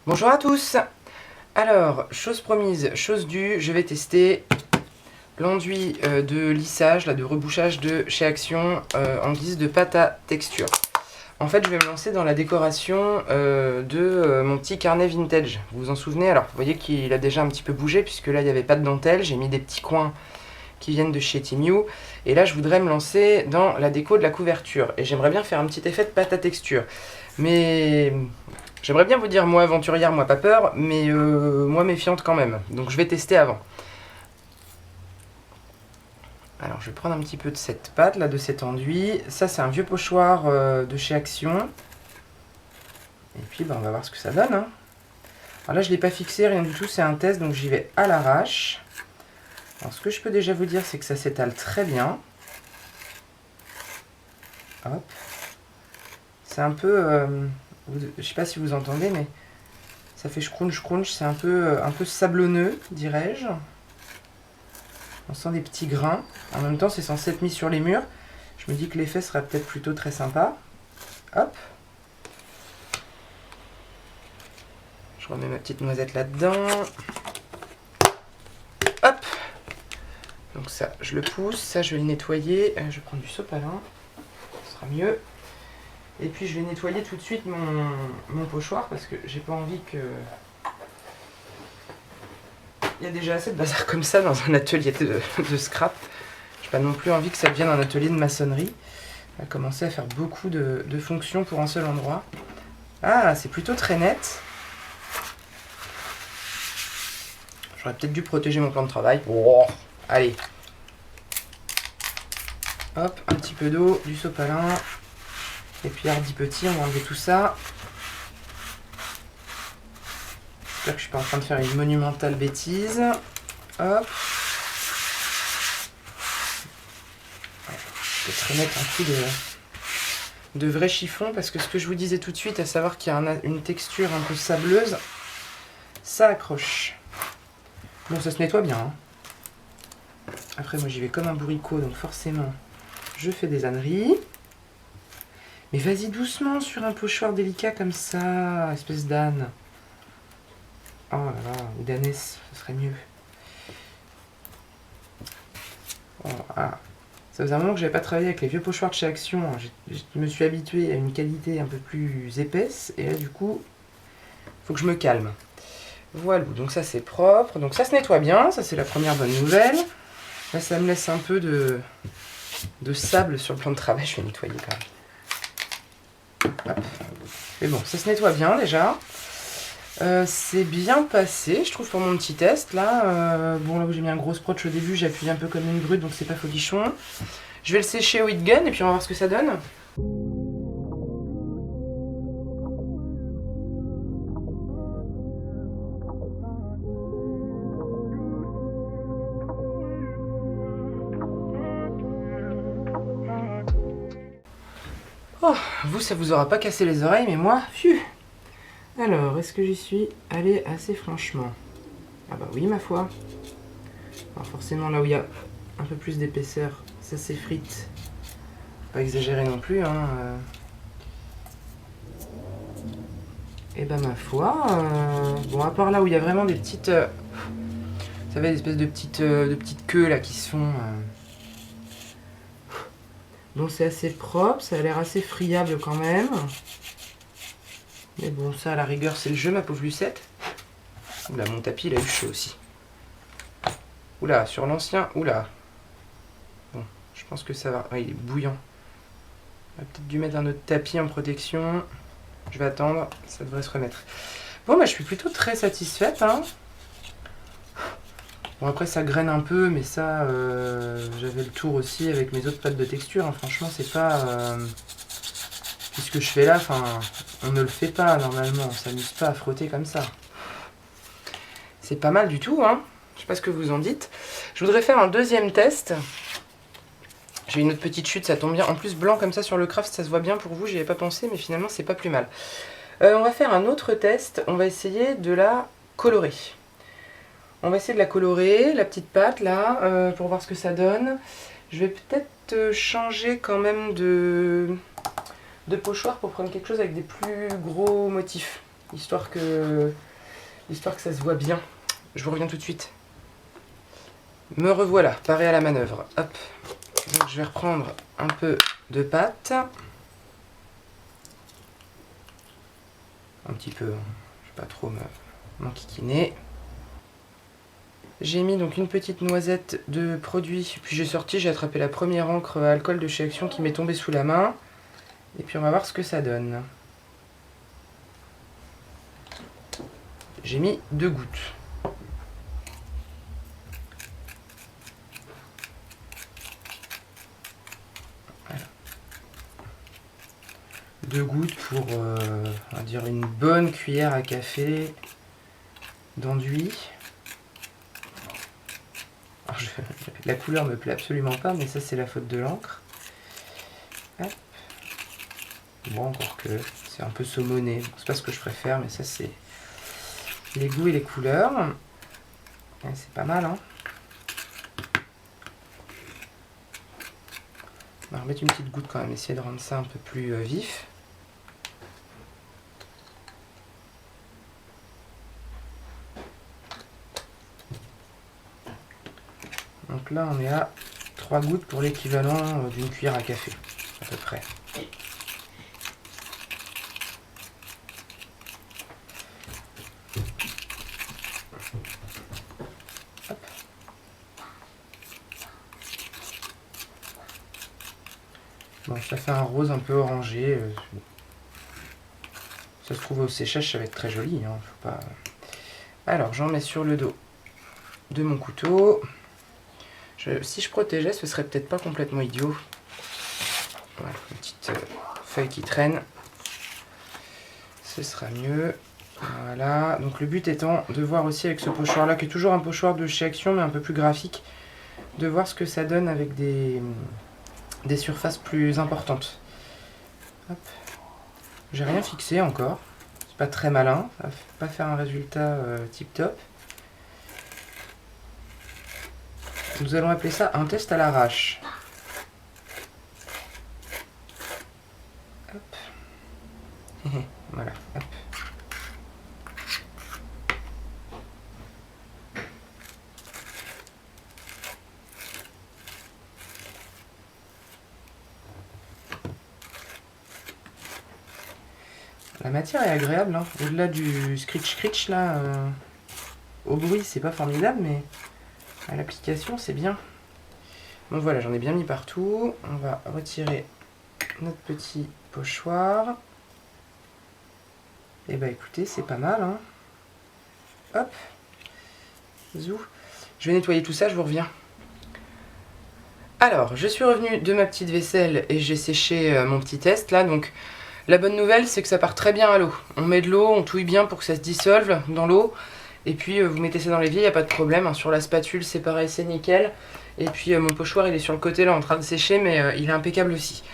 Bonjour à tous. Alors, chose promise, chose due, je vais tester l'enduit de lissage, là, de rebouchage de chez Action en guise de pâte à texture. En fait, je vais me lancer dans la décoration de mon petit carnet vintage. Vous vous en souvenez? Alors, vous voyez qu'il a déjà un petit peu bougé puisque là, il n'y avait pas de dentelle. J'ai mis des petits coins qui viennent de chez Timiu. Et là, je voudrais me lancer dans la déco de la couverture. Et j'aimerais bien faire un petit effet de pâte à texture. Mais j'aimerais bien vous dire, moi aventurière, moi pas peur, mais moi méfiante quand même. Donc je vais tester avant. Alors je vais prendre un petit peu de cette pâte, là, de cet enduit. Ça, c'est un vieux pochoir de chez Action. Et puis, on va voir ce que ça donne. Hein. Alors là, je ne l'ai pas fixé, rien du tout, c'est un test, donc j'y vais à l'arrache. Alors ce que je peux déjà vous dire, c'est que ça s'étale très bien. Hop. C'est un peu... je sais pas si vous entendez, mais ça fait scrunch, c'est un peu sablonneux, dirais-je. On sent des petits grains. En même temps, c'est censé être mis sur les murs. Je me dis que l'effet sera peut-être plutôt très sympa. Hop. Je remets ma petite noisette là-dedans. Hop. Donc ça, je le pousse. Ça, je vais le nettoyer. Je vais prendre du sopalin. Ce sera mieux. Et puis, je vais nettoyer tout de suite mon pochoir parce que j'ai pas envie que... Il y a déjà assez de bazar comme ça dans un atelier de scrap. J'ai pas non plus envie que ça devienne un atelier de maçonnerie. On va commencer à faire beaucoup de fonctions pour un seul endroit. Ah, c'est plutôt très net. J'aurais peut-être dû protéger mon plan de travail. Oh, allez. Hop, un petit peu d'eau, du sopalin. Et puis hardi petit, on va enlever tout ça. J'espère que je suis pas en train de faire une monumentale bêtise. Hop. Je vais peut-être remettre un coup de vrai chiffon parce que ce que je vous disais tout de suite, à savoir qu'il y a une texture un peu sableuse, ça accroche. Bon, ça se nettoie bien. Hein. Après, moi j'y vais comme un bourricot, donc forcément, je fais des âneries. Mais vas-y doucement sur un pochoir délicat comme ça, espèce d'âne. Oh là là, ou d'ânesse, ce serait mieux. Oh, ah. Ça faisait un moment que j'avais pas travaillé avec les vieux pochoirs de chez Action. Je me suis habitué à une qualité un peu plus épaisse. Et là, du coup, il faut que je me calme. Voilà, donc ça c'est propre. Donc ça se nettoie bien, ça c'est la première bonne nouvelle. Là, ça me laisse un peu de sable sur le plan de travail. Je vais nettoyer quand même. Hop. Mais bon, ça se nettoie bien déjà. C'est bien passé, je trouve, pour mon petit test. Là, bon, là où j'ai mis un gros scotch au début, j'ai appuyé un peu comme une brute, donc c'est pas folichon. Je vais le sécher au heat gun et puis on va voir ce que ça donne. Oh, vous, ça vous aura pas cassé les oreilles, mais moi, pfiou. Alors, est-ce que j'y suis allée assez franchement? Ah bah oui, ma foi. Alors forcément, là où il y a un peu plus d'épaisseur, ça s'effrite. Pas exagérer non plus, hein. Et bah ma foi, bon, à part là où il y a vraiment des petites... vous savez, des espèces de petites queues là qui se font... Bon, c'est assez propre, ça a l'air assez friable quand même. Mais bon, ça, à la rigueur, c'est le jeu, ma pauvre Lucette. Oula, mon tapis, il a eu chaud aussi. Oula, sur l'ancien, oula. Bon, je pense que ça va. Ouais, il est bouillant. On va peut-être dû mettre un autre tapis en protection. Je vais attendre, ça devrait se remettre. Bon, bah, je suis plutôt très satisfaite. Hein. Bon, après, ça graine un peu, mais ça, j'avais le tour aussi avec mes autres pâtes de texture. Hein. Franchement, c'est pas... Puisque je fais là, enfin, on ne le fait pas normalement. On s'amuse pas à frotter comme ça. C'est pas mal du tout, hein. Je sais pas ce que vous en dites. Je voudrais faire un deuxième test. J'ai une autre petite chute, ça tombe bien. En plus, blanc comme ça sur le craft, ça se voit bien pour vous. J'y avais pas pensé, mais finalement, c'est pas plus mal. On va faire un autre test. On va essayer de la colorer. On va essayer de la colorer, la petite pâte, là, pour voir ce que ça donne. Je vais peut-être changer quand même de pochoir pour prendre quelque chose avec des plus gros motifs. histoire que ça se voit bien. Je vous reviens tout de suite. Me revoilà, paré à la manœuvre. Hop. Donc je vais reprendre un peu de pâte. Un petit peu, je ne vais pas trop m'enquiquiner. J'ai mis donc une petite noisette de produit, puis j'ai sorti, j'ai attrapé la première encre à alcool de chez Action qui m'est tombée sous la main. Et puis on va voir ce que ça donne. J'ai mis 2 gouttes. Voilà. 2 gouttes pour, on va dire, une bonne cuillère à café d'enduit. La couleur me plaît absolument pas, mais ça c'est la faute de l'encre. Bon, encore que c'est un peu saumonné, bon, c'est pas ce que je préfère, mais ça c'est les goûts et les couleurs. Ouais, c'est pas mal, hein. On va remettre une petite goutte quand même, essayer de rendre ça un peu plus vif. Donc là on est à 3 gouttes pour l'équivalent d'une cuillère à café, à peu près. Hop. Bon, ça fait un rose un peu orangé. Ça se trouve au séchage, ça va être très joli, hein, faut pas... Alors j'en mets sur le dos de mon couteau. Si je protégeais, ce serait peut-être pas complètement idiot. Voilà, une petite feuille qui traîne. Ce sera mieux. Voilà, donc le but étant de voir aussi avec ce pochoir-là, qui est toujours un pochoir de chez Action, mais un peu plus graphique, de voir ce que ça donne avec des surfaces plus importantes. Hop. J'ai rien fixé encore. C'est pas très malin, ça va pas faire un résultat tip top. Nous allons appeler ça un test à l'arrache. Hop. Voilà, hop. La matière est agréable, hein. Au-delà du scritch là, au bruit c'est pas formidable, mais à l'application c'est bien. Donc voilà, j'en ai bien mis partout. On va retirer notre petit pochoir. Et bah écoutez, c'est pas mal, hein. Hop. Zou. Je vais nettoyer tout ça, je vous reviens. Alors, je suis revenue de ma petite vaisselle et j'ai séché mon petit test là, donc... La bonne nouvelle, c'est que ça part très bien à l'eau. On met de l'eau, on touille bien pour que ça se dissolve dans l'eau. Et puis vous mettez ça dans l'évier, il n'y a pas de problème. Hein. Sur la spatule, c'est pareil, c'est nickel. Et puis mon pochoir, il est sur le côté là en train de sécher, mais il est impeccable aussi.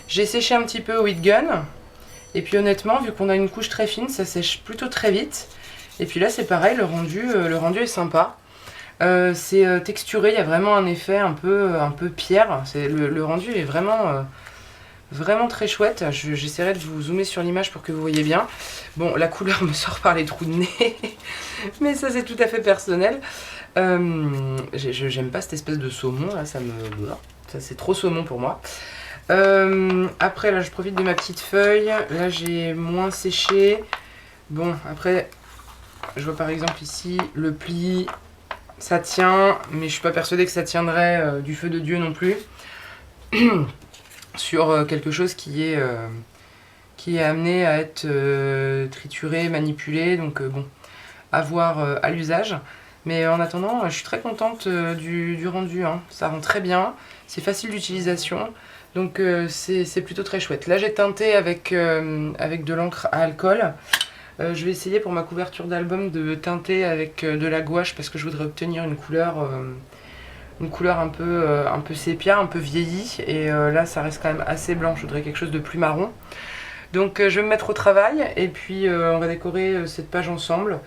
J'ai séché un petit peu au heat gun. Et puis honnêtement, vu qu'on a une couche très fine, ça sèche plutôt très vite. Et puis là, c'est pareil, le rendu est sympa. C'est texturé, il y a vraiment un effet un peu pierre. Le rendu est vraiment très chouette. J'essaierai de vous zoomer sur l'image pour que vous voyez bien. Bon, la couleur me sort par les trous de nez, mais ça c'est tout à fait personnel. J'aime pas cette espèce de saumon là, ça c'est trop saumon pour moi. Après là je profite de ma petite feuille. Là j'ai moins séché. Bon après je vois par exemple ici le pli, ça tient, mais je suis pas persuadée que ça tiendrait du feu de Dieu non plus. Sur quelque chose qui est amené à être trituré, manipulé, donc bon, à voir à l'usage. Mais en attendant, je suis très contente du rendu, hein. Ça rend très bien, c'est facile d'utilisation, donc c'est plutôt très chouette. Là j'ai teinté avec de l'encre à alcool. Je vais essayer pour ma couverture d'album de teinter avec de la gouache parce que je voudrais obtenir une couleur un peu sépia, un peu vieillie, et là ça reste quand même assez blanc, je voudrais quelque chose de plus marron. Donc je vais me mettre au travail et puis on va décorer cette page ensemble.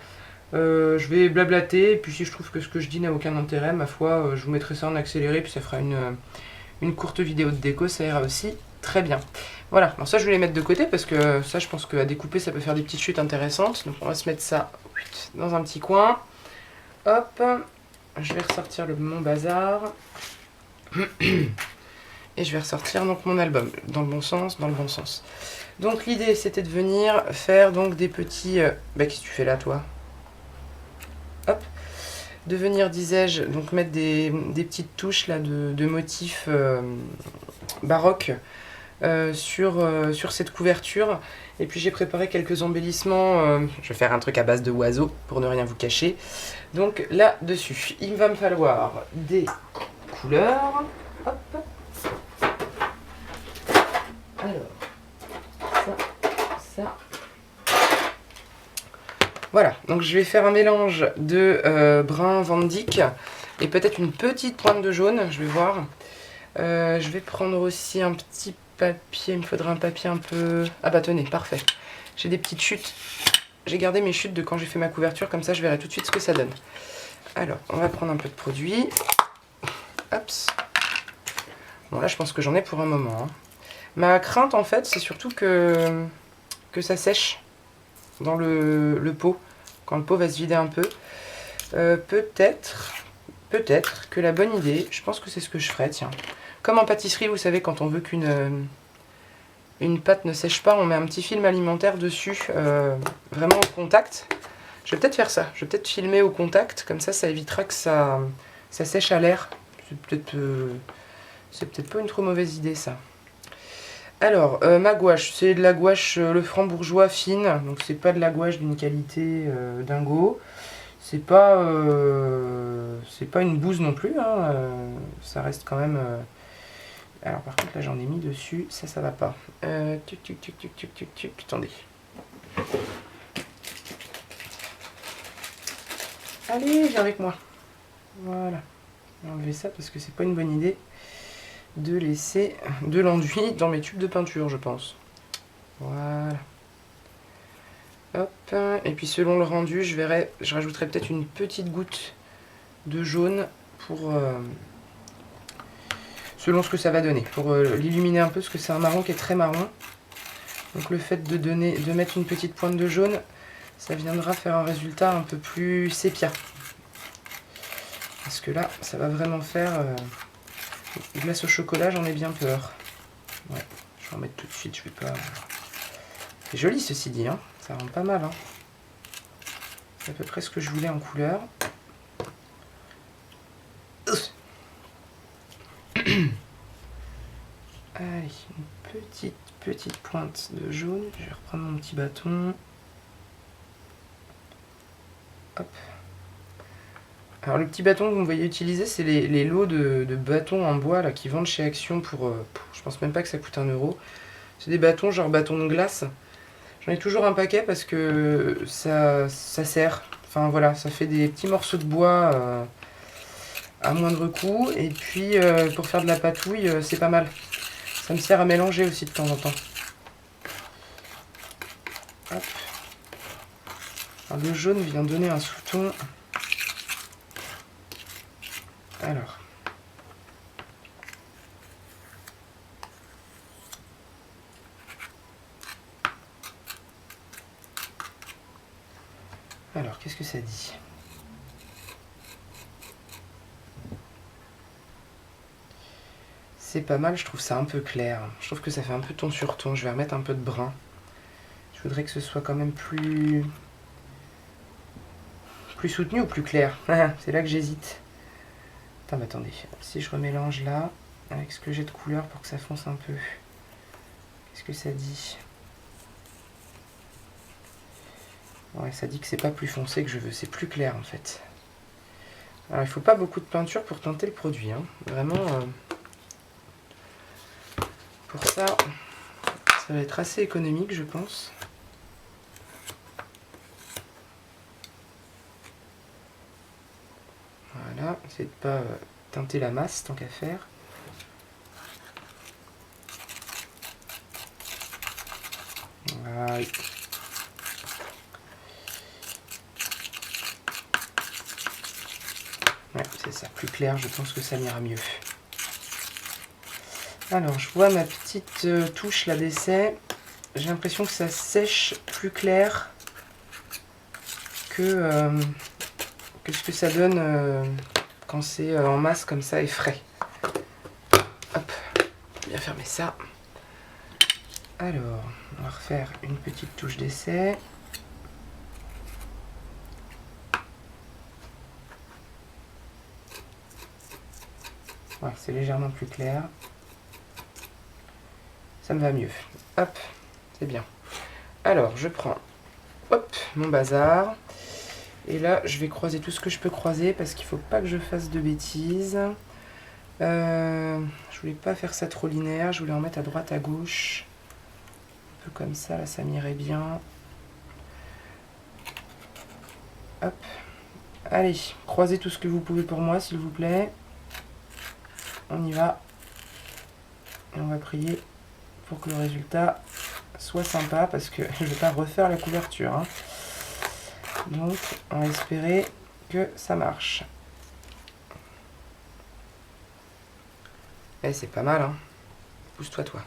Je vais blablater et puis si je trouve que ce que je dis n'a aucun intérêt, ma foi, je vous mettrai ça en accéléré puis ça fera une courte vidéo de déco, ça ira aussi très bien. Voilà, alors ça je vais les mettre de côté parce que ça je pense qu'à découper ça peut faire des petites chutes intéressantes. Donc on va se mettre ça dans un petit coin. Hop, je vais ressortir mon bazar. Et je vais ressortir donc mon album, dans le bon sens, dans le bon sens. Donc l'idée c'était de venir faire donc des petits... qu'est-ce que tu fais là toi? Hop. De venir, disais-je, donc mettre des petites touches là de motifs baroques sur cette couverture. Et puis j'ai préparé quelques embellissements. Je vais faire un truc à base de oiseaux pour ne rien vous cacher. Donc là-dessus, il va me falloir des couleurs. Hop. Alors, ça. Voilà, donc je vais faire un mélange de brun Van Dyck et peut-être une petite pointe de jaune, je vais voir. Je vais prendre aussi un petit papier, il me faudra un papier un peu... Ah bah tenez, parfait. J'ai des petites chutes. J'ai gardé mes chutes de quand j'ai fait ma couverture, comme ça je verrai tout de suite ce que ça donne. Alors, on va prendre un peu de produit. Hop. Bon là je pense que j'en ai pour un moment. Hein. Ma crainte en fait, c'est surtout que ça sèche dans le pot, quand le pot va se vider un peu. Peut-être que la bonne idée, je pense que c'est ce que je ferais, tiens. Comme en pâtisserie, vous savez, quand on veut qu'une pâte ne sèche pas, on met un petit film alimentaire dessus, vraiment au contact. Je vais peut-être faire ça, je vais peut-être filmer au contact, comme ça évitera que ça sèche à l'air. C'est peut-être pas une trop mauvaise idée ça. Alors, ma gouache, c'est de la gouache le Franc-Bourgeois fine, donc c'est pas de la gouache d'une qualité dingo. C'est pas une bouse non plus, hein, ça reste quand même... Alors par contre là j'en ai mis dessus, ça va pas. Attendez. Allez, viens avec moi. Voilà. Je vais enlever ça parce que c'est pas une bonne idée de laisser de l'enduit dans mes tubes de peinture, je pense. Voilà. Hop. Et puis selon le rendu, je rajouterai peut-être une petite goutte de jaune pour... selon ce que ça va donner, pour l'illuminer un peu, parce que c'est un marron qui est très marron. Donc le fait de mettre une petite pointe de jaune, ça viendra faire un résultat un peu plus sépia. Parce que là, ça va vraiment faire glace au chocolat, j'en ai bien peur. Ouais, je vais en mettre tout de suite, je vais pas... C'est joli ceci dit, hein, ça rend pas mal. Hein. C'est à peu près ce que je voulais en couleur. Allez, une petite pointe de jaune. Je vais reprendre mon petit bâton. Hop. Alors le petit bâton que vous me voyez utiliser, c'est les lots de bâtons en bois là, qui vendent chez Action pour... je pense même pas que ça coûte 1 €. C'est des bâtons genre bâtons de glace. J'en ai toujours un paquet parce que ça sert. Enfin voilà, ça fait des petits morceaux de bois à moindre coût. Et puis pour faire de la patouille, c'est pas mal. Ça me sert à mélanger aussi de temps en temps. Hop. Alors, le jaune vient donner un sous-ton. Alors. Alors, qu'est-ce que ça dit ? C'est pas mal, je trouve ça un peu clair. Je trouve que ça fait un peu ton sur ton. Je vais remettre un peu de brun. Je voudrais que ce soit quand même plus soutenu ou plus clair. C'est là que j'hésite. Attends, mais attendez. Si je remélange là, avec ce que j'ai de couleur pour que ça fonce un peu. Qu'est-ce que ça dit ? Ouais, ça dit que c'est pas plus foncé que je veux. C'est plus clair en fait. Alors il faut pas beaucoup de peinture pour teinter le produit. Hein. Vraiment... Pour ça, ça va être assez économique, je pense. Voilà, essayez de pas teinter la masse tant qu'à faire. Voilà. Ouais, c'est ça, plus clair, je pense que ça m'ira mieux. Alors, je vois ma petite touche là d'essai. J'ai l'impression que ça sèche plus clair que ce que ça donne quand c'est en masse comme ça et frais. Hop, bien fermer ça. Alors, on va refaire une petite touche d'essai. Voilà, c'est légèrement plus clair. Ça me va mieux. Hop, c'est bien. Alors, je prends mon bazar. Et là, je vais croiser tout ce que je peux croiser parce qu'il ne faut pas que je fasse de bêtises. Je voulais pas faire ça trop linéaire. Je voulais en mettre à droite, à gauche. Un peu comme ça, là, ça m'irait bien. Hop. Allez, croisez tout ce que vous pouvez pour moi, s'il vous plaît. On y va. Et on va prier pour que le résultat soit sympa parce que je ne vais pas refaire la couverture. Hein. Donc, on va espérer que ça marche. Eh, c'est pas mal, hein. Pousse-toi, toi.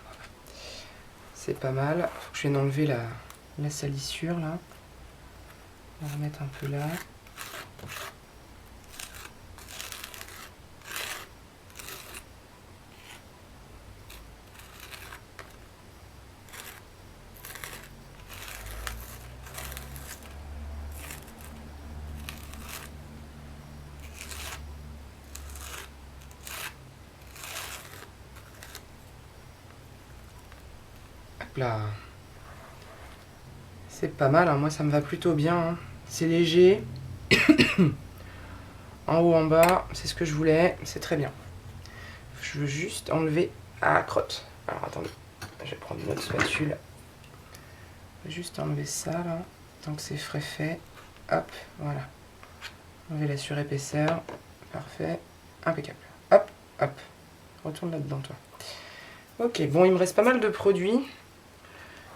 C'est pas mal. Faut que je vienne enlever la salissure, là. On va remettre un peu là. Là. C'est pas mal, hein. Moi ça me va plutôt bien. Hein. C'est léger. En haut, en bas, c'est ce que je voulais. C'est très bien. Je veux juste enlever la crotte. Alors attendez, je vais prendre une autre spatule. Je vais juste enlever ça là, tant que c'est frais fait. Hop, voilà. Enlever la surépaisseur. Parfait. Impeccable. Hop, hop. Retourne là-dedans toi. Ok, bon, il me reste pas mal de produits.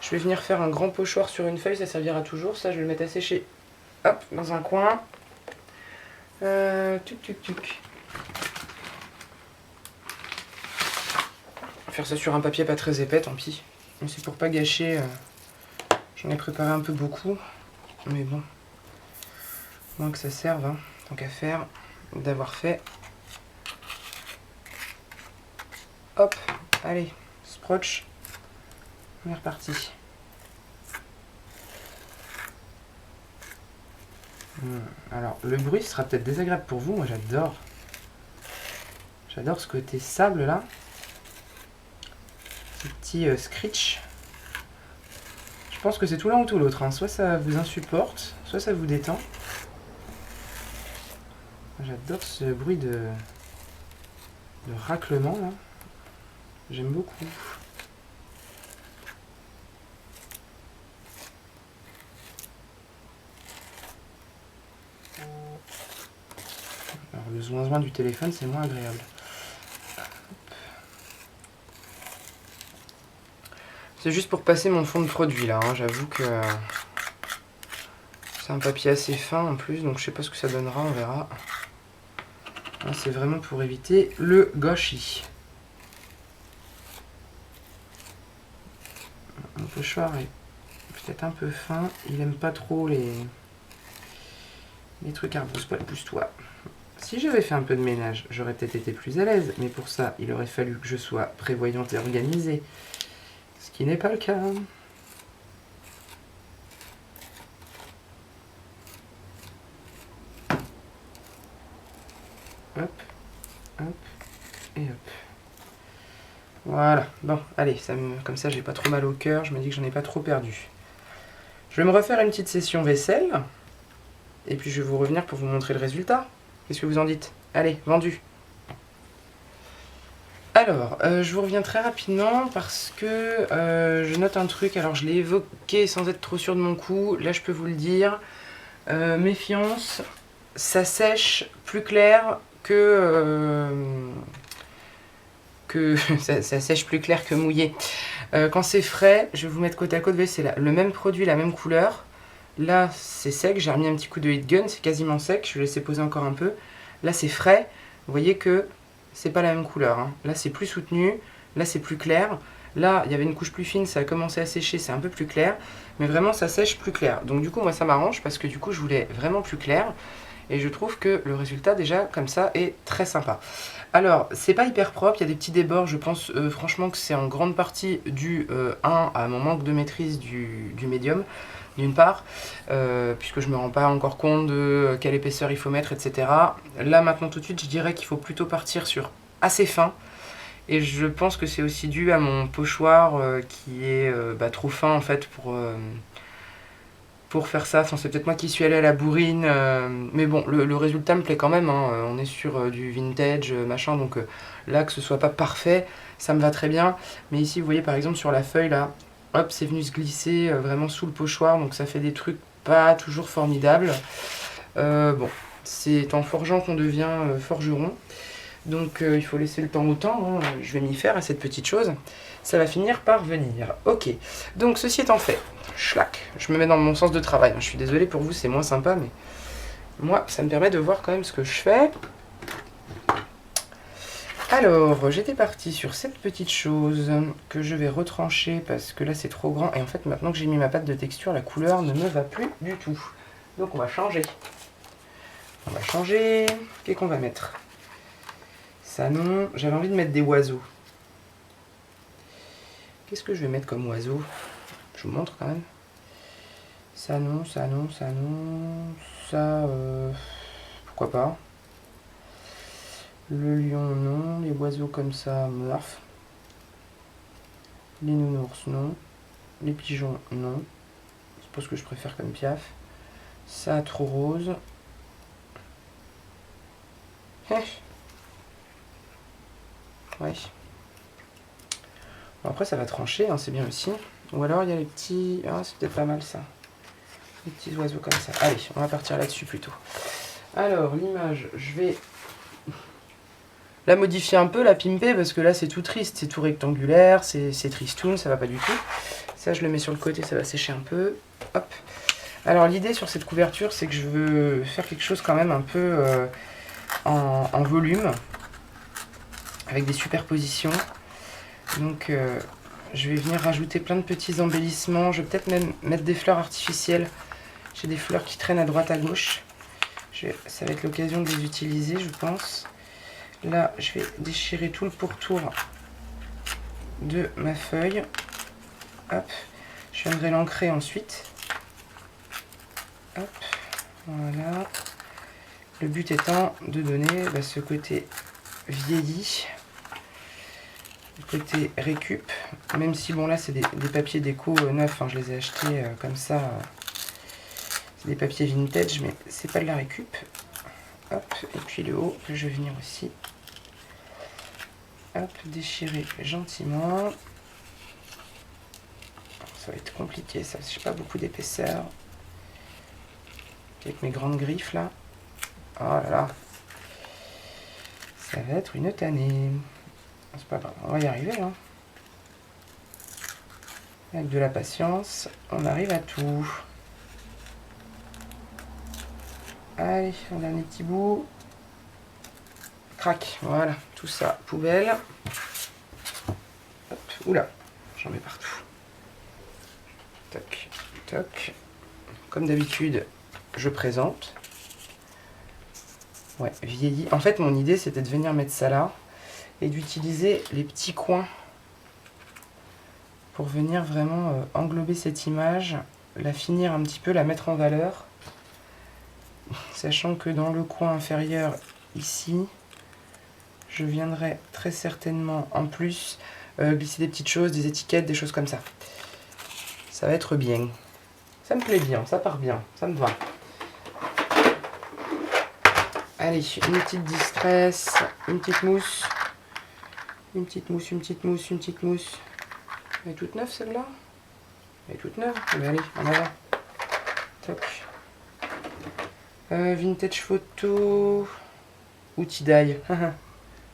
Je vais venir faire un grand pochoir sur une feuille, ça servira toujours. Ça, je vais le mettre à sécher. Hop, dans un coin. Tuc, tuc, tuc. Faire ça sur un papier pas très épais, tant pis. Mais c'est pour pas gâcher. J'en ai préparé un peu beaucoup. Mais bon. Moins que ça serve, hein, tant qu'à faire, d'avoir fait. Hop, allez, scotch. On est reparti. Alors, le bruit sera peut-être désagréable pour vous. Moi, j'adore. J'adore ce côté sable, là. Ce petit screech. Je pense que c'est tout l'un ou tout l'autre. Hein. Soit ça vous insupporte, soit ça vous détend. J'adore ce bruit de raclement, là. J'aime beaucoup. Alors, le zoin-zoin du téléphone, c'est moins agréable. C'est juste pour passer mon fond de produit, là. Hein. J'avoue que c'est un papier assez fin, en plus, donc je sais pas ce que ça donnera, on verra. C'est vraiment pour éviter le gâchis. Mon pochoir est peut-être un peu fin. Il aime pas trop les trucs arbres-poil, pousse-toi. Si j'avais fait un peu de ménage, j'aurais peut-être été plus à l'aise. Mais pour ça, il aurait fallu que je sois prévoyante et organisée. Ce qui n'est pas le cas. Hop, hop, et hop. Voilà, bon, allez, comme ça j'ai pas trop mal au cœur, je me dis que j'en ai pas trop perdu. Je vais me refaire une petite session vaisselle, et puis je vais vous revenir pour vous montrer le résultat. Qu'est-ce que vous en dites? Allez, vendu. Alors, je vous reviens très rapidement parce que je note un truc, alors je l'ai évoqué sans être trop sûr de mon coup, là je peux vous le dire. Méfiance, ça sèche plus clair que ça sèche plus clair que mouillé. Quand c'est frais, je vais vous mettre côte à côte, vous voyez, c'est le même produit, la même couleur. Là, c'est sec, j'ai remis un petit coup de heat gun, c'est quasiment sec, je vais laisser poser encore un peu. Là, c'est frais, vous voyez que c'est pas la même couleur. Hein. Là, c'est plus soutenu, Là, c'est plus clair. Là, il y avait une couche plus fine, ça a commencé à sécher, c'est un peu plus clair. Mais vraiment, ça sèche plus clair. Donc du coup, moi, ça m'arrange parce que du coup, je voulais vraiment plus clair. Et je trouve que le résultat, déjà, comme ça, est très sympa. Alors, c'est pas hyper propre, il y a des petits débords. Je pense franchement que c'est en grande partie dû, à mon manque de maîtrise du médium, d'une part, puisque je me rends pas encore compte de quelle épaisseur il faut mettre, etc. Là, maintenant, tout de suite, je dirais qu'il faut plutôt partir sur assez fin. Et je pense que c'est aussi dû à mon pochoir qui est trop fin en fait pour faire ça. Enfin, c'est peut-être moi qui suis allée à la bourrine. Mais bon, le résultat me plaît quand même. Hein. On est sur du vintage, machin. Donc là, que ce soit pas parfait, ça me va très bien. Mais ici, vous voyez par exemple sur la feuille là, hop, c'est venu se glisser vraiment sous le pochoir. Donc ça fait des trucs pas toujours formidables. Bon, c'est en forgeant qu'on devient forgeron. Donc il faut laisser le temps au temps, hein. Je vais m'y faire à cette petite chose. Ça va finir par venir. Ok, donc ceci étant fait, schlac, je me mets dans mon sens de travail. Je suis désolée pour vous, c'est moins sympa, mais moi, ça me permet de voir quand même ce que je fais. Alors, j'étais partie sur cette petite chose que je vais retrancher parce que là c'est trop grand. Et en fait, maintenant que j'ai mis ma pâte de texture, la couleur ne me va plus du tout. Donc on va changer. On va changer. Qu'est-ce qu'on va mettre ? Ça non, j'avais envie de mettre des oiseaux. Qu'est-ce que je vais mettre comme oiseau? Je vous montre quand même. Ça non, ça non, ça non. Ça, pourquoi pas. Le lion non, les oiseaux comme ça, morph. Les nounours non. Les pigeons non. C'est pas ce que je préfère comme piaf. Ça trop rose. Ouais. Bon, après ça va trancher, hein, c'est bien aussi. Ou alors il y a les petits... Ah, c'est peut-être pas mal ça. Les petits oiseaux comme ça. Allez, on va partir là-dessus plutôt. Alors, l'image, je vais la modifier un peu, la pimper, parce que là c'est tout triste, c'est tout rectangulaire, c'est tristoun, ça va pas du tout. Ça, je le mets sur le côté, ça va sécher un peu. Hop. Alors, l'idée sur cette couverture, c'est que je veux faire quelque chose quand même un peu en volume, avec des superpositions. Donc je vais venir rajouter plein de petits embellissements. Je vais peut-être même mettre des fleurs artificielles. J'ai des fleurs qui traînent à droite à gauche. Ça va être l'occasion de les utiliser, je pense. Là, je vais déchirer tout le pourtour de ma feuille. Hop. Je viendrai l'ancrer ensuite. Hop. Voilà. Le but étant de donner ce côté vieilli, le côté récup, même si bon là c'est des papiers déco neufs, hein, je les ai achetés comme ça, c'est des papiers vintage, mais c'est pas de la récup. Hop, et puis le haut que je vais venir aussi, hop, déchirer gentiment. Ça va être compliqué ça, j'ai pas beaucoup d'épaisseur. Avec mes grandes griffes là. Oh là là. Ça va être une tannée. C'est pas grave, on va y arriver là. Avec de la patience, on arrive à tout. Allez, un dernier petit bout. Crac, voilà, tout ça, poubelle. Hop, oula, j'en mets partout. Toc, toc. Comme d'habitude, je présente. Ouais, vieilli. En fait, mon idée, c'était de venir mettre ça là et d'utiliser les petits coins pour venir vraiment englober cette image, la finir un petit peu, la mettre en valeur. Sachant que dans le coin inférieur, ici, je viendrai très certainement en plus glisser des petites choses, des étiquettes, des choses comme ça. Ça va être bien. Ça me plaît bien, ça part bien, ça me va. Allez, une petite distress, une petite mousse. Une petite mousse, une petite mousse, une petite mousse. Elle est toute neuve celle-là? Elle est toute neuve? Mais allez, en avant. Toc. Vintage photo ou tie-dye?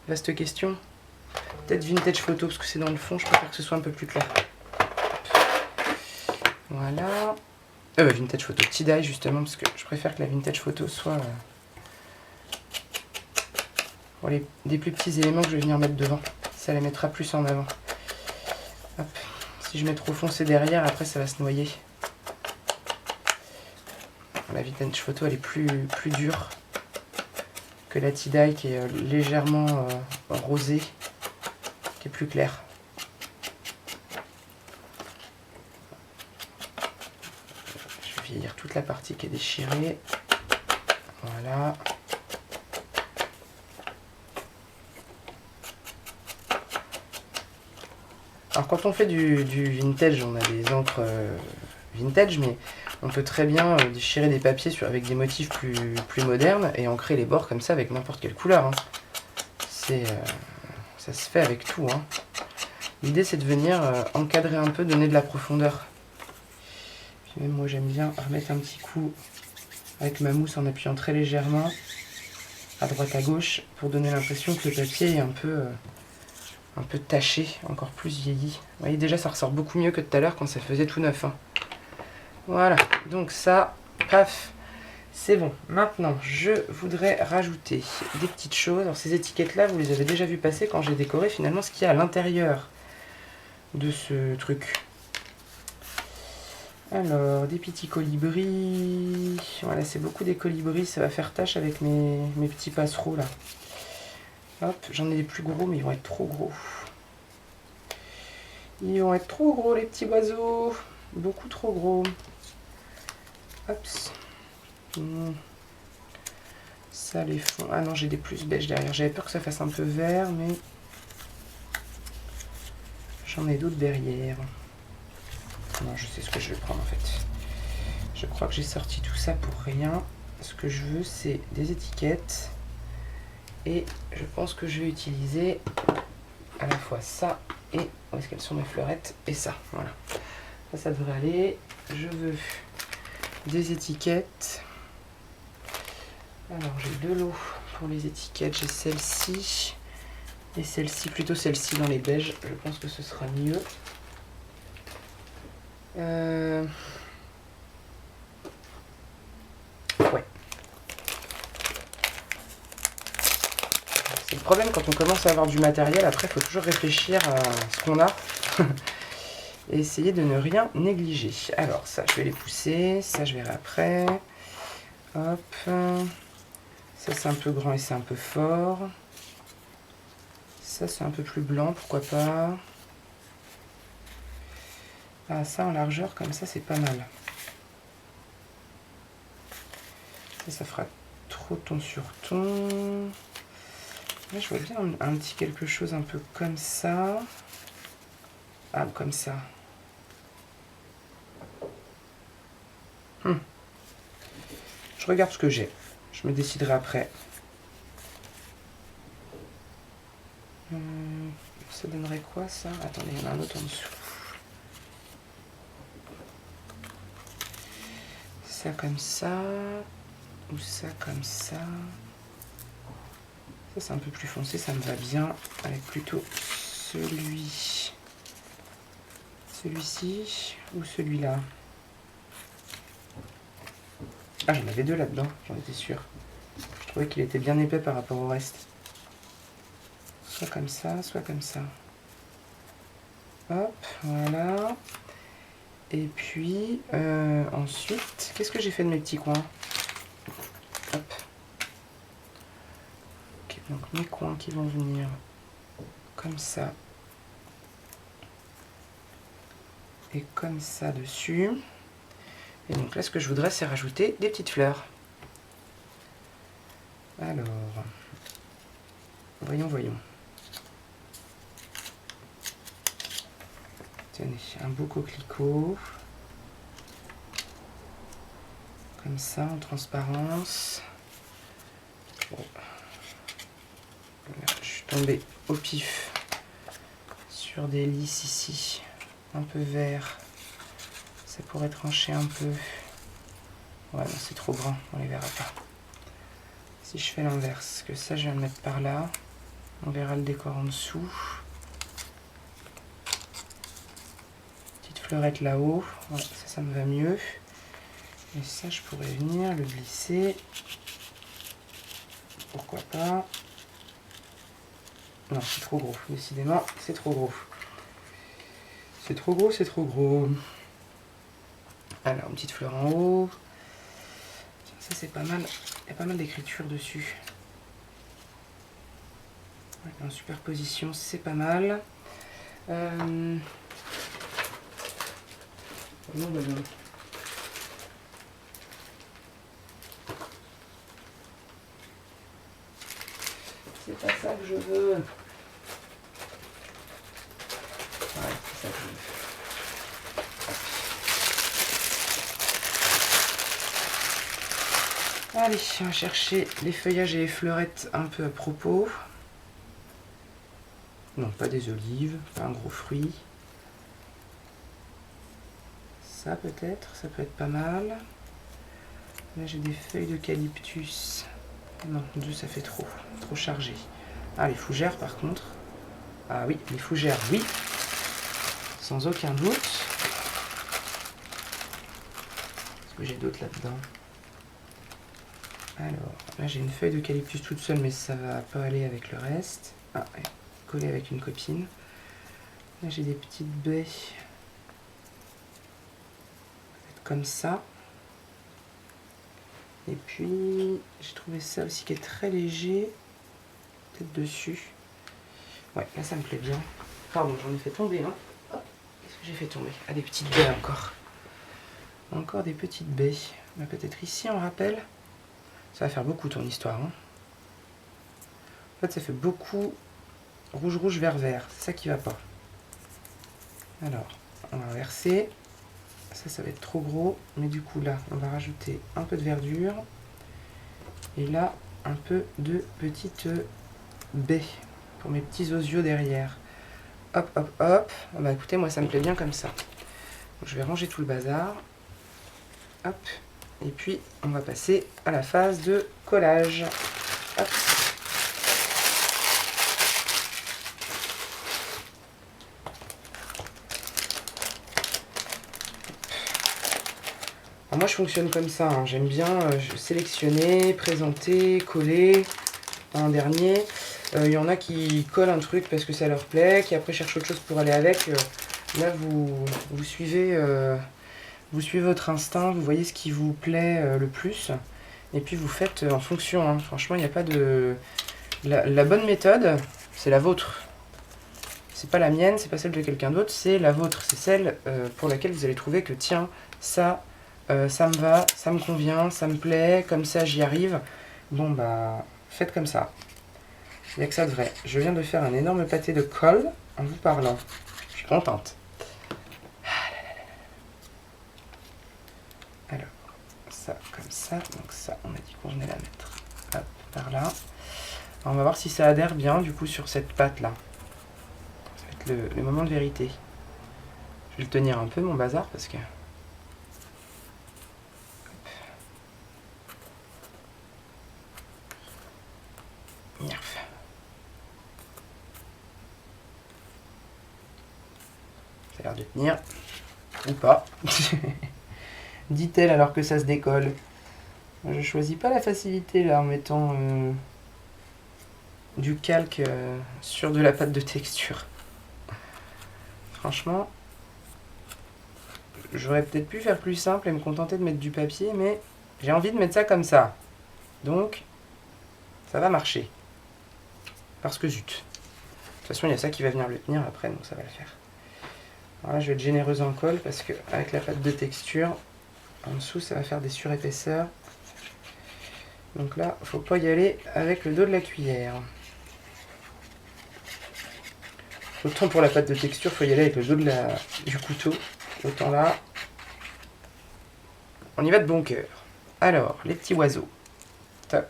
Vaste question. Peut-être vintage photo parce que c'est dans le fond, je préfère que ce soit un peu plus clair. Voilà. Vintage photo, tie-dye justement parce que je préfère que la vintage photo soit pour des plus petits éléments que je vais venir mettre devant. Ça les mettra plus en avant. Hop. Si je mets trop foncé derrière, après ça va se noyer. La vintage photo elle est plus dure que la tie-dye qui est légèrement rosée, qui est plus claire. Je vais vieillir toute la partie qui est déchirée. Voilà. Alors quand on fait du vintage, on a des encres vintage, mais on peut très bien déchirer des papiers avec des motifs plus modernes et ancrer les bords comme ça avec n'importe quelle couleur. Hein. Ça se fait avec tout. Hein. L'idée c'est de venir encadrer un peu, donner de la profondeur. Puis même moi j'aime bien remettre un petit coup avec ma mousse en appuyant très légèrement à droite à gauche pour donner l'impression que le papier est un peu taché, encore plus vieilli. Vous voyez déjà ça ressort beaucoup mieux que tout à l'heure quand ça faisait tout neuf. Hein. Voilà, donc ça, paf, c'est bon. Maintenant, je voudrais rajouter des petites choses. Alors ces étiquettes-là, vous les avez déjà vues passer quand j'ai décoré finalement ce qu'il y a à l'intérieur de ce truc. Alors, des petits colibris. Voilà, c'est beaucoup des colibris, ça va faire tâche avec mes petits passereaux là. Hop, j'en ai des plus gros, mais ils vont être trop gros. Ils vont être trop gros les petits oiseaux. Beaucoup trop gros. Hop. Ça les fond. Ah non, j'ai des plus beige derrière. J'avais peur que ça fasse un peu vert, mais j'en ai d'autres derrière. Non, je sais ce que je vais prendre en fait. Je crois que j'ai sorti tout ça pour rien. Ce que je veux, c'est des étiquettes. Et je pense que je vais utiliser à la fois ça et... Où est-ce qu'elles sont mes fleurettes? Et ça, voilà. Ça devrait aller. Je veux des étiquettes. Alors j'ai deux lots pour les étiquettes. J'ai celle-ci et celle-ci, plutôt celle-ci dans les beiges. Je pense que ce sera mieux. Ouais. C'est le problème quand on commence à avoir du matériel. Après, il faut toujours réfléchir à ce qu'on a. Et essayer de ne rien négliger. Alors ça, je vais les pousser. Ça, je verrai après. Hop. Ça, c'est un peu grand et c'est un peu fort. Ça, c'est un peu plus blanc, pourquoi pas. Ah, ça en largeur, comme ça, c'est pas mal. Ça fera trop ton sur ton. Là, je vois bien un petit quelque chose un peu comme ça. Ah, comme ça. Je regarde ce que j'ai. Je me déciderai après. Ça donnerait quoi, ça? Attendez, il y en a un autre en dessous. Ça comme ça. Ou ça comme ça. Ça, c'est un peu plus foncé, ça me va bien. Avec plutôt celui-ci ou celui-là. Ah, j'en avais deux là-dedans, j'en étais sûr. Je trouvais qu'il était bien épais par rapport au reste. Soit comme ça, soit comme ça. Hop, voilà. Et puis, ensuite, qu'est-ce que j'ai fait de mes petits coins? Hop. Ok, donc mes coins qui vont venir comme ça. Et comme ça dessus. Et donc là, ce que je voudrais, c'est rajouter des petites fleurs. Alors, voyons. Tenez, un beau coquelicot. Comme ça, en transparence. Bon. Là, je suis tombée au pif sur des lys ici, un peu vert. Ça pourrait trancher un peu. Ouais, non, c'est trop grand, on les verra pas. Si je fais l'inverse, que ça je viens de mettre par là, on verra le décor en dessous. Petite fleurette là-haut, ouais, ça me va mieux. Et ça je pourrais venir le glisser. Pourquoi pas. Non, c'est trop gros. Décidément, c'est trop gros. C'est trop gros, c'est trop gros. Alors, une petite fleur en haut. Tiens, ça, c'est pas mal. Il y a pas mal d'écriture dessus. Ouais, en superposition, c'est pas mal. Non, bah non. C'est pas ça que je veux. Ouais, c'est ça que je veux. Allez, on va chercher les feuillages et les fleurettes un peu à propos. Non, pas des olives, pas un gros fruit. Ça peut-être, ça peut être pas mal. Là j'ai des feuilles d'eucalyptus. Non, deux ça fait trop chargé. Ah, les fougères par contre. Ah oui, les fougères, oui. Sans aucun doute. Est-ce que j'ai d'autres là-dedans? Alors, là j'ai une feuille d'eucalyptus toute seule, mais ça va pas aller avec le reste. Ah, ouais, collé avec une copine. Là j'ai des petites baies. Peut-être comme ça. Et puis, j'ai trouvé ça aussi qui est très léger. Peut-être dessus. Ouais, là ça me plaît bien. Pardon, j'en ai fait tomber, hein. Qu'est-ce que j'ai fait tomber? Ah, des petites baies encore. Encore des petites baies. Là, peut-être ici, on rappelle. Ça va faire beaucoup ton histoire, hein. En fait, ça fait beaucoup rouge, rouge, vert, vert. C'est ça qui va pas. Alors, on va inverser. Ça va être trop gros. Mais du coup, là, on va rajouter un peu de verdure. Et là, un peu de petites baies pour mes petits osios derrière. Hop, hop, hop. Bah écoutez, moi, ça me plaît bien comme ça. Donc, je vais ranger tout le bazar. Hop. Et puis, on va passer à la phase de collage. Hop. Alors moi, je fonctionne comme ça, hein. J'aime bien sélectionner, présenter, coller en dernier. Il y en a qui collent un truc parce que ça leur plaît, qui après cherchent autre chose pour aller avec. Là, vous suivez votre instinct, vous voyez ce qui vous plaît le plus. Et puis, vous faites en fonction, hein. Franchement, il n'y a pas de... La bonne méthode, c'est la vôtre. C'est pas la mienne, c'est pas celle de quelqu'un d'autre, c'est la vôtre. C'est celle pour laquelle vous allez trouver que, tiens, ça me va, ça me convient, ça me plaît, comme ça j'y arrive. Bon bah, faites comme ça. Il n'y a que ça de vrai. Je viens de faire un énorme pâté de colle en vous parlant. Je suis contente. Alors, ça comme ça. Donc ça, on a dit qu'on venait la mettre. Hop, par là. Alors, on va voir si ça adhère bien du coup sur cette pâte là. Ça va être le moment de vérité. Je vais le tenir un peu mon bazar parce que... Ça a l'air de tenir. Ou pas. Dit-elle alors que ça se décolle. Moi, je choisis pas la facilité là en mettant du calque sur de la pâte de texture. Franchement, j'aurais peut-être pu faire plus simple et me contenter de mettre du papier, mais j'ai envie de mettre ça comme ça. Donc, ça va marcher. Parce que zut. De toute façon, il y a ça qui va venir le tenir après, donc ça va le faire. Alors là, je vais être généreuse en colle parce que avec la pâte de texture, en dessous, ça va faire des surépaisseurs. Donc là, faut pas y aller avec le dos de la cuillère. Autant pour la pâte de texture, faut y aller avec le dos du couteau. Autant là, on y va de bon cœur. Alors, les petits oiseaux. Toc.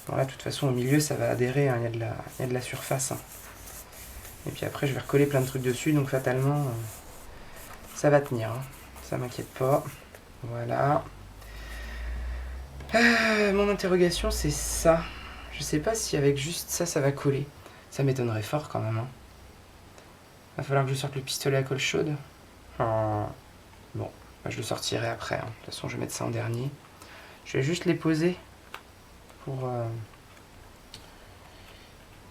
Bon là, de toute façon, au milieu, ça va adhérer, hein. Il y a de la surface, hein. Et puis après, je vais recoller plein de trucs dessus, donc fatalement, ça va tenir, hein. Ça m'inquiète pas. Voilà. Mon interrogation, c'est ça. Je sais pas si avec juste ça, ça va coller. Ça m'étonnerait fort quand même, hein. Va falloir que je sorte le pistolet à colle chaude. Bon, bah, je le sortirai après, hein. De toute façon, je vais mettre ça en dernier. Je vais juste les poser pour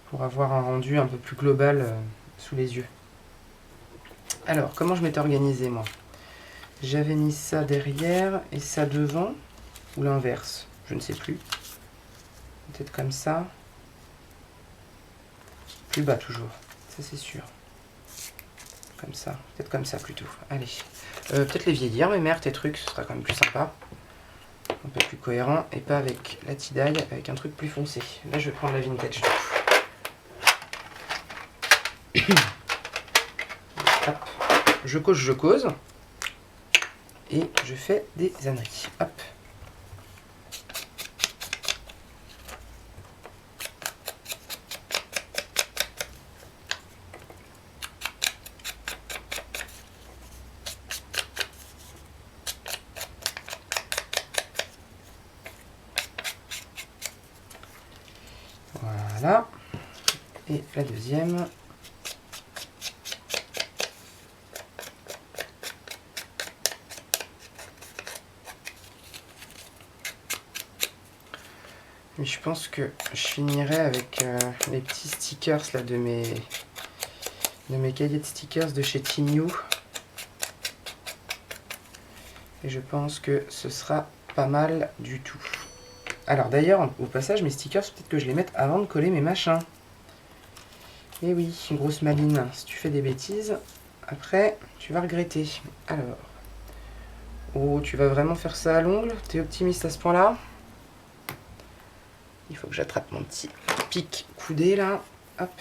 pour avoir un rendu un peu plus global sous les yeux. Alors, comment je m'étais organisé moi? J'avais mis ça derrière et ça devant, ou l'inverse, je ne sais plus. Peut-être comme ça. Plus bas toujours, ça c'est sûr. Comme ça, peut-être comme ça plutôt. Allez. Peut-être les vieillir, mes mères, tes trucs, ce sera quand même plus sympa. Un peu plus cohérent et pas avec la tie-dye, avec un truc plus foncé. Là, je vais prendre la vintage. Hop. Je cause. Et je fais des âneries. Hop. Voilà. Et la deuxième. Mais je pense que je finirai avec les petits stickers là de mes cahiers de stickers de chez Timiu. Et je pense que ce sera pas mal du tout. Alors d'ailleurs, au passage, mes stickers, peut-être que je les mette avant de coller mes machins. Et oui, grosse maline, si tu fais des bêtises, après, tu vas regretter. Alors, oh, tu vas vraiment faire ça à l'ongle? T'es optimiste à ce point-là? Il faut que j'attrape mon petit pic coudé, là. Hop.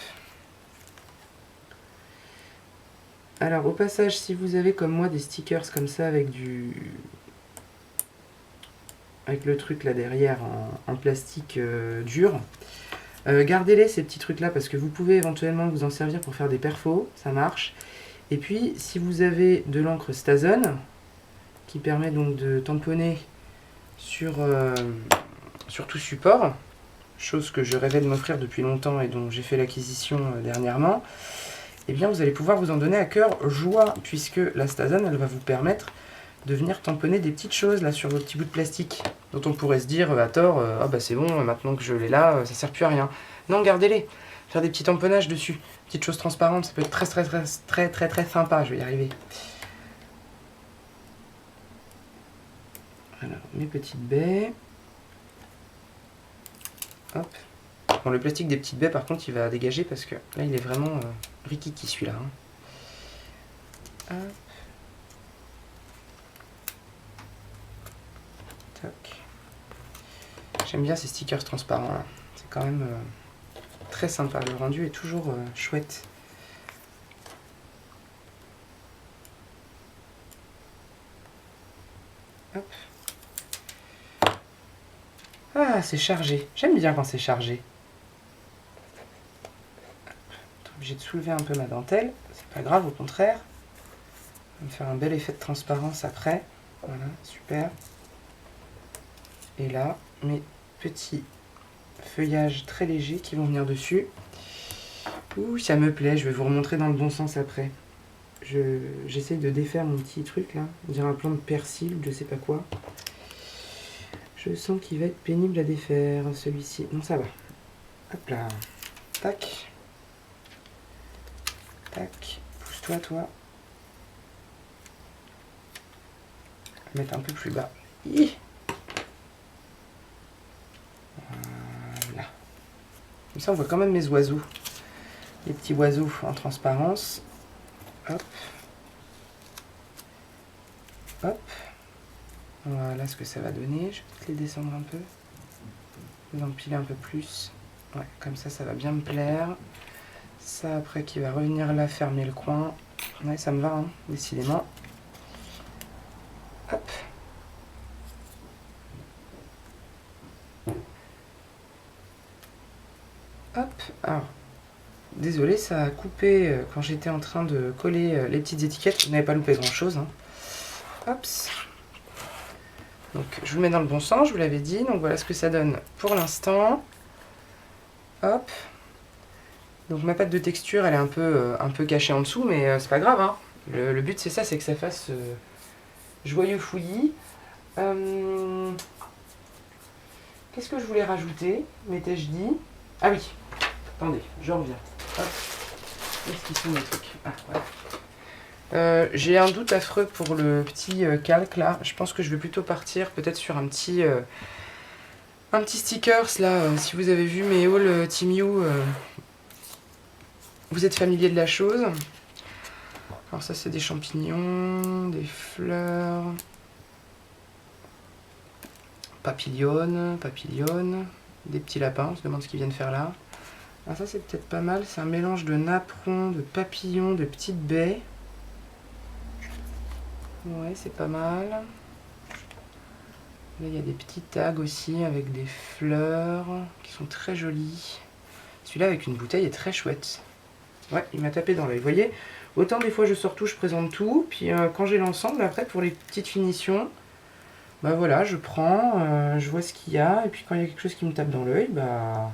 Alors, au passage, si vous avez comme moi des stickers comme ça avec le truc là derrière en plastique dur, gardez-les ces petits trucs là parce que vous pouvez éventuellement vous en servir pour faire des perfos, ça marche. Et puis si vous avez de l'encre Stazone qui permet donc de tamponner sur tout support, chose que je rêvais de m'offrir depuis longtemps et dont j'ai fait l'acquisition dernièrement, et bien vous allez pouvoir vous en donner à cœur joie puisque la Stazone elle va vous permettre de venir tamponner des petites choses là sur vos petits bouts de plastique dont on pourrait se dire à tort ah bah c'est bon maintenant que je l'ai là ça sert plus à rien. Non, gardez-les, faire des petits tamponnages dessus, petites choses transparentes, ça peut être très sympa, je vais y arriver. Alors mes petites baies. Hop. Bon, le plastique des petites baies par contre il va dégager parce que là il est vraiment rikiki celui-là. Hein. Hop. J'aime bien ces stickers transparents là, c'est quand même très sympa, le rendu est toujours chouette. Hop. Ah, c'est chargé, j'aime bien quand c'est chargé. Je suis obligé de soulever un peu ma dentelle, c'est pas grave, au contraire. Ça va me faire un bel effet de transparence après, voilà, super. Et là, mes petits feuillages très légers qui vont venir dessus. Ouh, ça me plaît, je vais vous remontrer dans le bon sens après. J'essaye de défaire mon petit truc là, on dirait un plant de persil ou je sais pas quoi. Je sens qu'il va être pénible à défaire celui-ci. Non, ça va. Hop là. Tac. Tac. Pousse-toi, toi. Je vais mettre un peu plus bas. Hi. Voilà. Comme ça, on voit quand même mes oiseaux. Les petits oiseaux en transparence. Hop. Hop. Voilà ce que ça va donner. Je vais peut-être les descendre un peu. Les empiler un peu plus. Ouais, comme ça, ça va bien me plaire. Ça, après, qui va revenir là, fermer le coin. Ouais, ça me va, hein, décidément. Hop. Hop. Alors, désolé, ça a coupé quand j'étais en train de coller les petites étiquettes. Je n'avais pas loupé grand-chose. Hein. Hop. Donc, je vous mets dans le bon sens, je vous l'avais dit. Donc, voilà ce que ça donne pour l'instant. Hop. Donc, ma pâte de texture, elle est un peu cachée en dessous, mais c'est pas grave. Hein. Le but, c'est ça, c'est que ça fasse joyeux fouillis. Qu'est-ce que je voulais rajouter? M'étais-je dit? Ah oui. Attendez, je reviens. Hop. Où est-ce qu'ils sont mes trucs? Ah, voilà. J'ai un doute affreux pour le petit calque là. Je pense que je vais plutôt partir peut-être sur un petit stickers là. Si vous avez vu mes hauls Team You, vous êtes familier de la chose. Alors ça c'est des champignons, des fleurs, papillonnes, des petits lapins, on se demande ce qu'ils viennent faire là. Ah ça c'est peut-être pas mal, c'est un mélange de napperons, de papillons, de petites baies. Ouais, c'est pas mal. Là, il y a des petits tags aussi avec des fleurs qui sont très jolies. Celui-là avec une bouteille est très chouette. Ouais, il m'a tapé dans l'œil. Vous voyez, autant des fois je sors tout, je présente tout. Puis quand j'ai l'ensemble, après pour les petites finitions, bah voilà, je prends, je vois ce qu'il y a. Et puis quand il y a quelque chose qui me tape dans l'œil, bah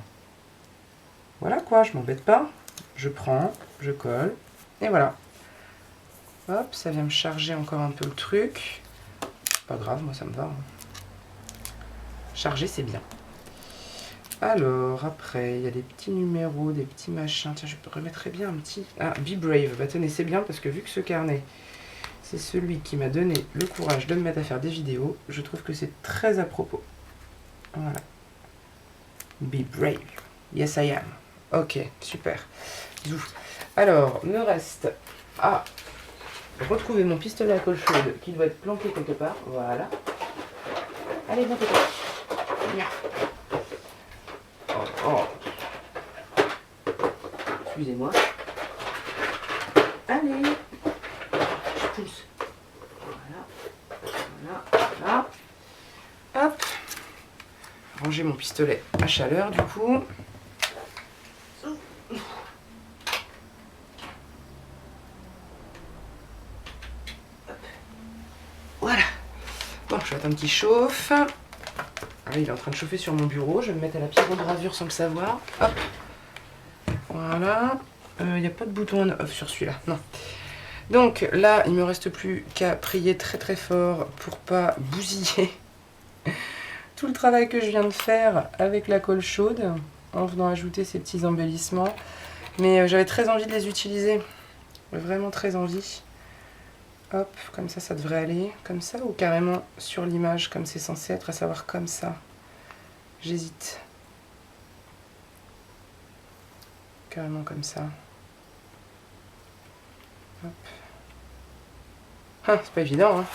voilà quoi, je m'embête pas. Je prends, je colle, et voilà. Hop, ça vient me charger encore un peu le truc. Pas grave, moi ça me va. Charger, c'est bien. Alors, après, il y a des petits numéros, des petits machins. Tiens, je remettrais bien un petit... Ah, Be Brave. Bah tenez, c'est bien parce que vu que ce carnet, c'est celui qui m'a donné le courage de me mettre à faire des vidéos, je trouve que c'est très à propos. Voilà. Be Brave. Yes, I am. Ok, super. Zou. Alors, me reste à retrouver mon pistolet à colle chaude qui doit être planqué quelque part. Voilà. Allez, viens, Pété. Viens. Oh. Excusez-moi. Allez. Je pousse. Voilà. Hop. Ranger mon pistolet à chaleur du coup. Voilà. Bon, je vais attendre qu'il chauffe. Ah, il est en train de chauffer sur mon bureau. Je vais me mettre à la pyrogravure sans le savoir. Hop. Voilà. Il n'y a pas de bouton on-off sur celui-là. Non. Donc là, il me reste plus qu'à prier très très fort pour pas bousiller tout le travail que je viens de faire avec la colle chaude en venant ajouter ces petits embellissements. Mais j'avais très envie de les utiliser. Vraiment très envie. Hop, comme ça devrait aller. Comme ça ou carrément sur l'image comme c'est censé être, à savoir comme ça. J'hésite. Carrément comme ça. Hop. Ah, c'est pas évident, hein.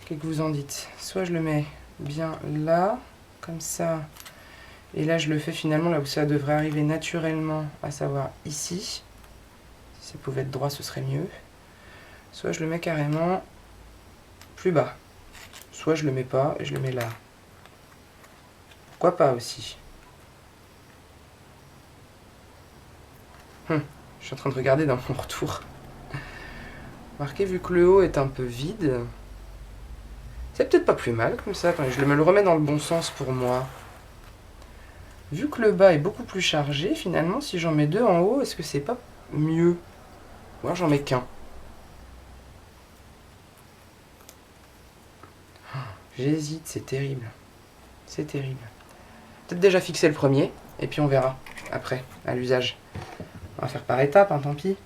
Qu'est-ce que vous en dites? Soit je le mets bien là, comme ça. Et là, je le fais finalement là où ça devrait arriver naturellement, à savoir ici. Si ça pouvait être droit, ce serait mieux. Soit je le mets carrément plus bas. Soit je le mets pas et je le mets là. Pourquoi pas aussi? Je suis en train de regarder dans mon retour. Remarquez, vu que le haut est un peu vide, c'est peut-être pas plus mal comme ça. Attendez, je me le remets dans le bon sens pour moi. Vu que le bas est beaucoup plus chargé, finalement, si j'en mets deux en haut, est-ce que c'est pas mieux? Moi, j'en mets qu'un. J'hésite, c'est terrible. C'est terrible. Peut-être déjà fixer le premier, et puis on verra après, à l'usage. On va faire par étapes, hein, tant pis.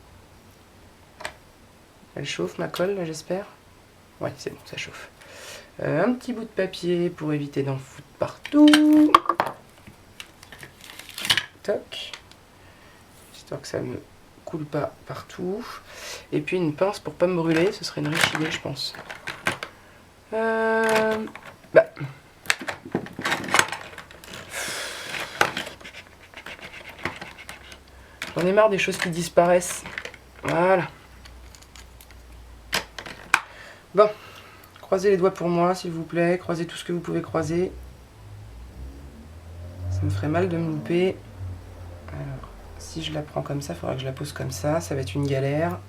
Elle chauffe ma colle, là, j'espère. Ouais, c'est bon, ça chauffe. Un petit bout de papier pour éviter d'en foutre partout. Toc. Histoire que ça me coule pas partout. Et puis une pince pour pas me brûler, ce serait une riche idée, je pense. J'en ai marre des choses qui disparaissent. Voilà. Bon. Croisez les doigts pour moi, s'il vous plaît. Croisez tout ce que vous pouvez croiser. Ça me ferait mal de me louper. Alors, si je la prends comme ça, il faudra que je la pose comme ça. Ça va être une galère.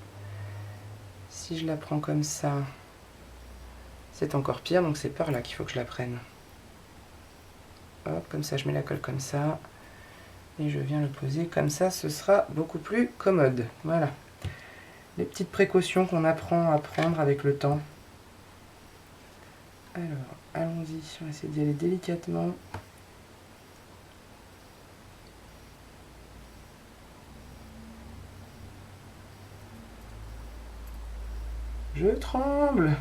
Si je la prends comme ça, c'est encore pire. Donc c'est par là qu'il faut que je la prenne. Hop, comme ça, je mets la colle comme ça. Et je viens le poser comme ça. Ce sera beaucoup plus commode. Voilà. Les petites précautions qu'on apprend à prendre avec le temps. Alors, allons-y, on va essayer d'y aller délicatement. Je tremble.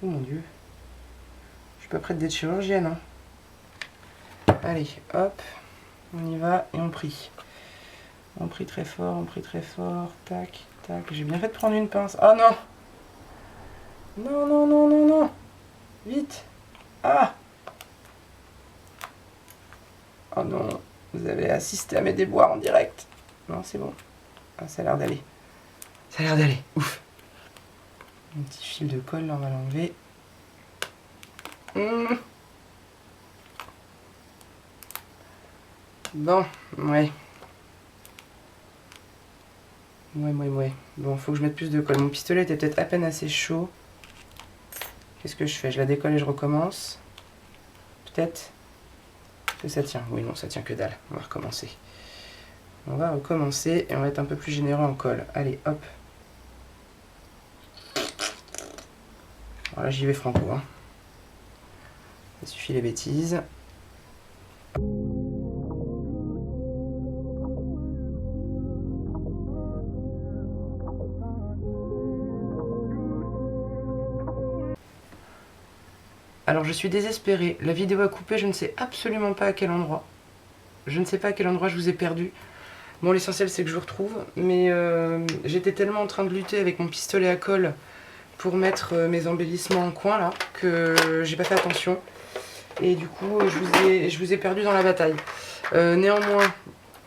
Oh mon Dieu. Je suis pas prête d'être chirurgienne. Hein. Allez, hop. On y va et on prie. On prie très fort, on prie très fort. Tac, tac. J'ai bien fait de prendre une pince. Oh non! Non, non, non, non, non! Vite! Ah! Oh non! Vous avez assisté à mes déboires en direct. Non, c'est bon. Ah, ça a l'air d'aller. Ça a l'air d'aller. Ouf! Un petit fil de colle, là, on va l'enlever. Bon, ouais. Ouais. Bon, faut que je mette plus de colle. Mon pistolet était peut-être à peine assez chaud. Qu'est-ce que je fais? Je la décolle et je recommence. Peut-être que ça tient. Oui, non, ça tient que dalle. On va recommencer. On va recommencer et on va être un peu plus généreux en colle. Allez, hop. Voilà, j'y vais franco. Hein. Ça suffit les bêtises. Alors je suis désespérée, la vidéo a coupé, je ne sais absolument pas à quel endroit. Je ne sais pas à quel endroit je vous ai perdu. Bon, l'essentiel c'est que je vous retrouve, mais j'étais tellement en train de lutter avec mon pistolet à colle pour mettre mes embellissements en coin là, que j'ai pas fait attention. Et du coup, je vous ai perdu dans la bataille. Néanmoins,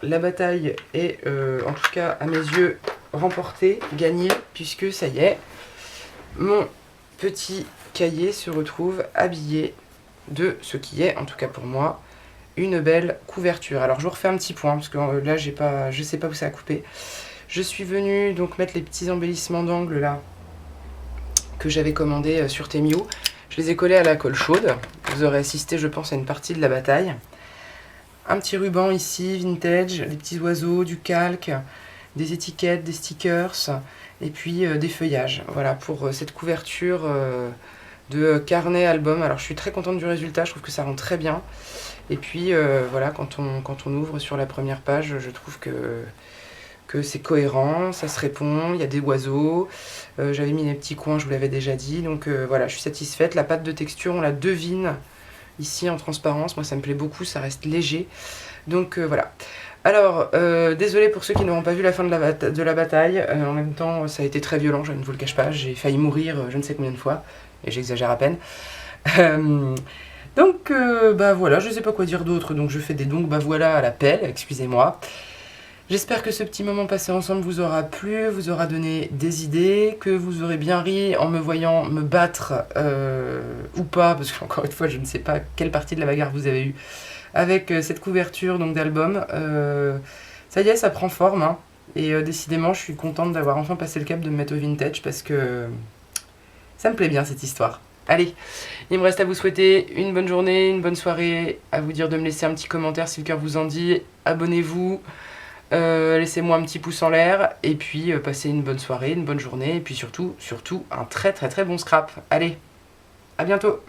la bataille est, en tout cas à mes yeux, remportée, gagnée, puisque ça y est, mon petit cahier se retrouve habillé de ce qui est, en tout cas pour moi, une belle couverture. Alors je vous refais un petit point parce que là je sais pas où ça a coupé. Je suis venue donc mettre les petits embellissements d'angle là que j'avais commandé sur Temu. Je les ai collés à la colle chaude. Vous aurez assisté, je pense, à une partie de la bataille. Un petit ruban ici, vintage, des petits oiseaux, du calque, des étiquettes, des stickers et puis des feuillages. Voilà pour cette couverture de carnet album. Alors je suis très contente du résultat, je trouve que ça rend très bien. Et puis voilà, quand on ouvre sur la première page, je trouve que c'est cohérent, ça se répond, il y a des oiseaux. J'avais mis les petits coins, je vous l'avais déjà dit. Donc voilà, je suis satisfaite. La pâte de texture, on la devine ici en transparence. Moi ça me plaît beaucoup, ça reste léger. Donc voilà. Alors, désolé pour ceux qui n'auront pas vu la fin de la bataille. En même temps, ça a été très violent, je ne vous le cache pas. J'ai failli mourir je ne sais combien de fois. Et j'exagère à peine. Donc, bah voilà, je sais pas quoi dire d'autre. Donc, je fais des donc bah voilà à la pelle, excusez-moi. J'espère que ce petit moment passé ensemble vous aura plu, vous aura donné des idées, que vous aurez bien ri en me voyant me battre ou pas, parce qu'encore une fois, je ne sais pas quelle partie de la bagarre vous avez eue avec cette couverture donc d'album. Ça y est, ça prend forme, hein, et décidément, je suis contente d'avoir enfin passé le cap de me mettre au vintage parce que ça me plaît bien cette histoire. Allez, il me reste à vous souhaiter une bonne journée, une bonne soirée, à vous dire de me laisser un petit commentaire si le cœur vous en dit, abonnez-vous, laissez-moi un petit pouce en l'air, et puis passez une bonne soirée, une bonne journée, et puis surtout un très très très bon scrap. Allez, à bientôt!